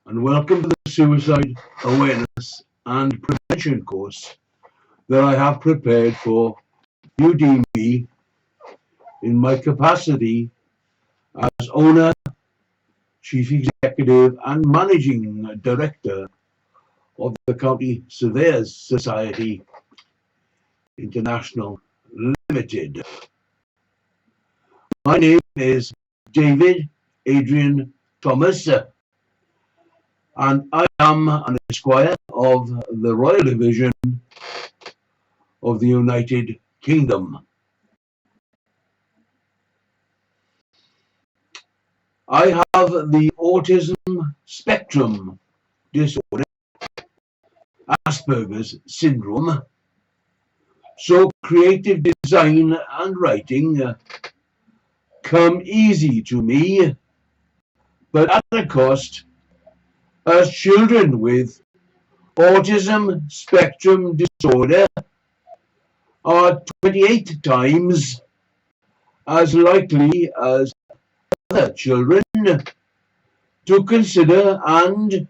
and welcome to the Suicide Awareness and Prevention course that I have prepared for Udemy in my capacity as owner, chief executive, and managing director of the County Surveyors Society International Limited. My name is David Adrian Thomas, and I am an Esquire of the Royal Division of the United Kingdom. I have the autism spectrum disorder, Asperger's syndrome, so creative design and writing come easy to me, but at a cost, as children with autism spectrum disorder are 28 times as likely as other children to consider and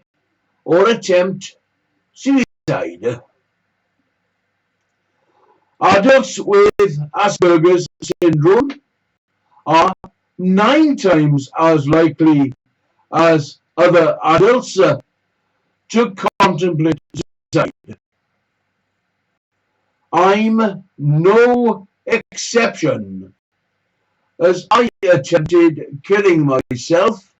or attempt suicide. Adults with Asperger's syndrome are 9 times as likely as other adults to contemplate suicide. I'm no exception, as I attempted killing myself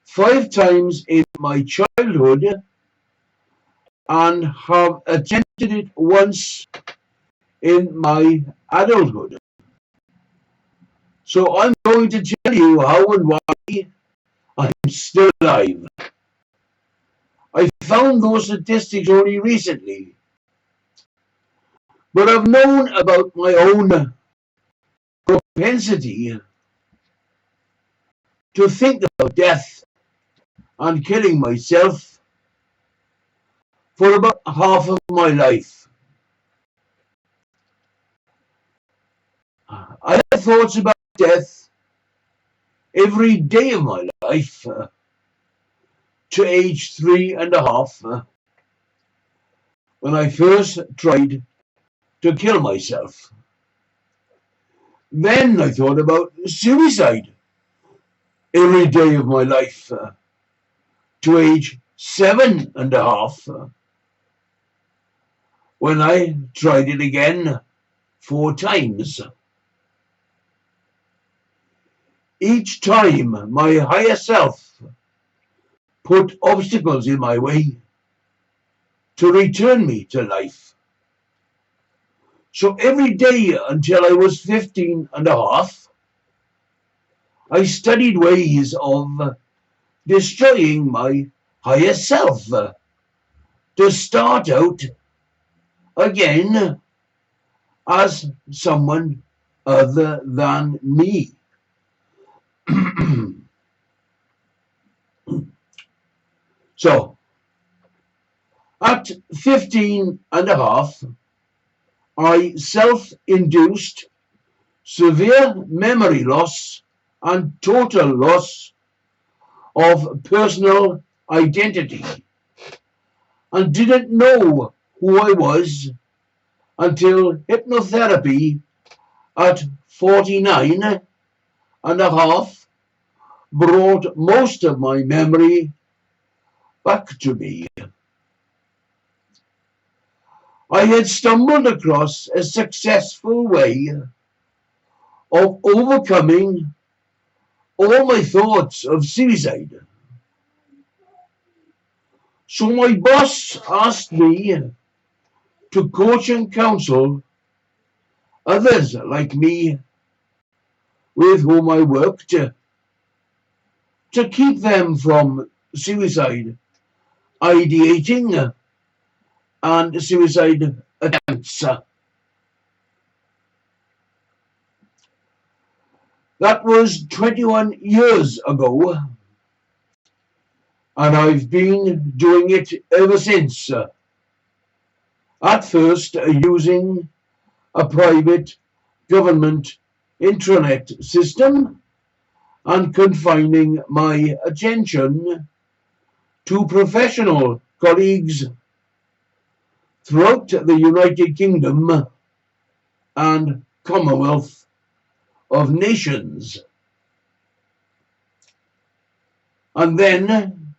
5 times in my childhood and have attempted it once in my adulthood. So I'm going to tell you how and why I'm still alive. I found those statistics only recently, but I've known about my own propensity to think about death and killing myself for about half of my life. I have thoughts about death every day of my life to age 3.5 when I first tried to kill myself. Then I thought about suicide every day of my life to age 7.5 when I tried it again 4 times. Each time my higher self put obstacles in my way to return me to life. So every day until I was 15.5, I studied ways of destroying my higher self to start out again as someone other than me. So, at 15.5, I self-induced severe memory loss and total loss of personal identity and didn't know who I was until hypnotherapy at 49.5 brought most of my memory back to me. I had stumbled across a successful way of overcoming all my thoughts of suicide. So my boss asked me to coach and counsel others like me with whom I worked to keep them from suicide ideating and suicide attempts. That was 21 years ago, and I've been doing it ever since. At first using a private government intranet system and confining my attention to professional colleagues throughout the United Kingdom and Commonwealth of Nations. And then,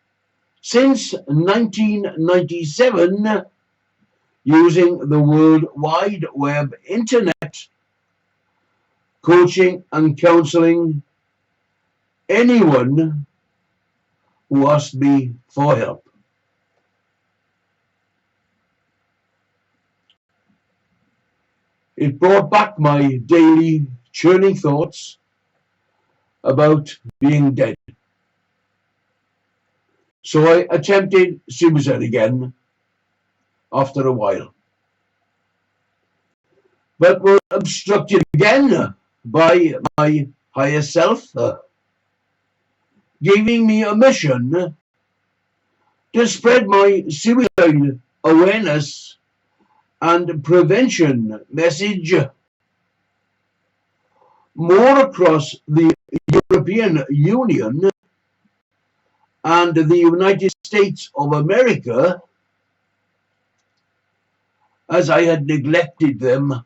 since 1997, using the World Wide Web Internet, coaching and counseling anyone who asked me for help. It brought back my daily churning thoughts about being dead. So I attempted suicide again after a while, but was obstructed again by my higher self, giving me a mission to spread my suicide awareness and prevention message more across the European Union and the United States of America, as I had neglected them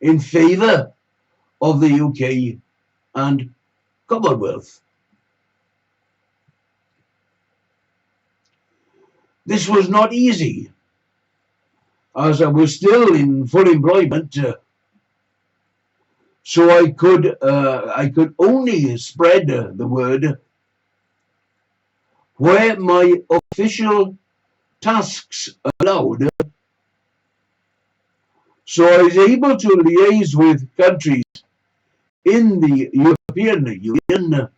in favor of the UK and Commonwealth. This was not easy, as I was still in full employment, so I could only spread the word where my official tasks allowed. So I was able to liaise with countries in the European Union,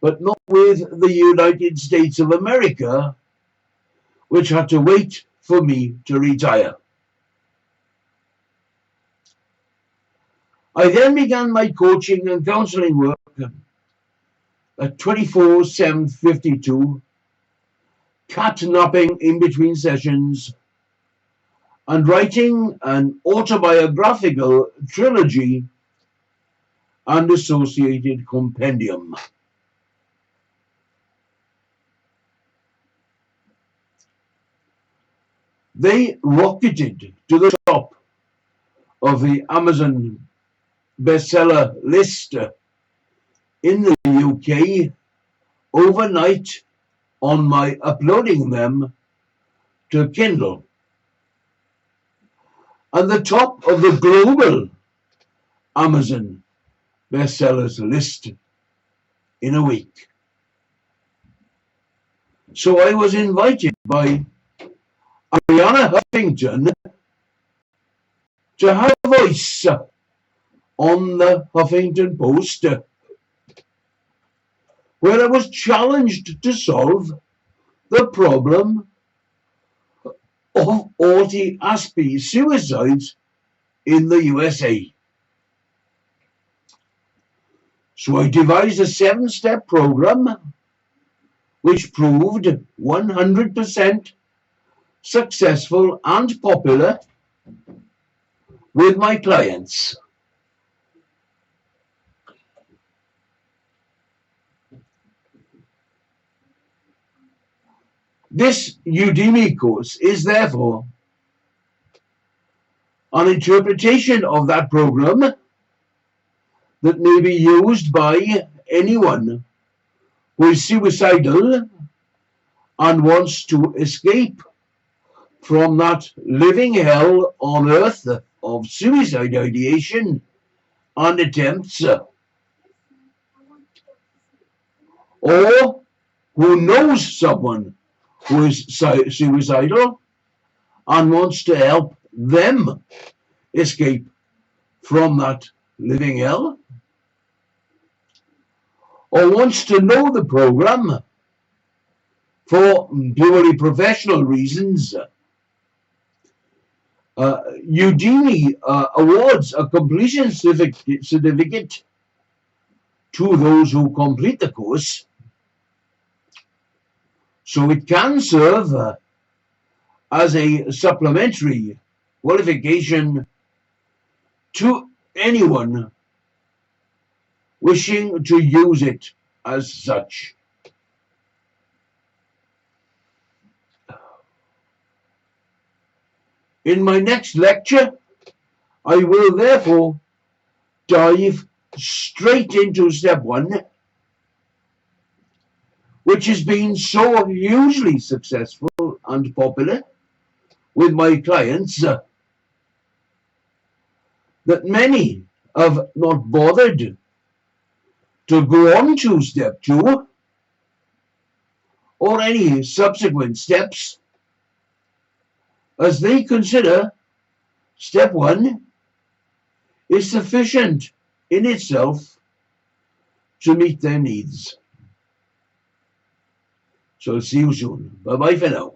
but not with the United States of America, which had to wait for me to retire. I then began my coaching and counseling work at 24/7/52, cat-napping in between sessions, and writing an autobiographical trilogy and associated compendium. They rocketed to the top of the Amazon bestseller list in the UK overnight on my uploading them to Kindle, and the top of the global Amazon bestsellers list in a week. So I was invited by Arianna Huffington to have a voice on the Huffington Post, where I was challenged to solve the problem of anti-ASPI suicides in the USA. So I devised a 7-step program which proved 100% successful and popular with my clients. This Udemy course is therefore an interpretation of that program that may be used by anyone who is suicidal and wants to escape from that living hell on earth of suicide ideation and attempts, or who knows someone who is suicidal and wants to help them escape from that living hell, or wants to know the program for purely professional reasons. Udemy awards a completion certificate to those who complete the course, so it can serve as a supplementary qualification to anyone wishing to use it as such. In my next lecture, I will therefore dive straight into step 1, which has been so hugely successful and popular with my clients that many have not bothered to go on to step 2 or any subsequent steps, as they consider step 1 is sufficient in itself to meet their needs. So see you soon. Bye-bye for now.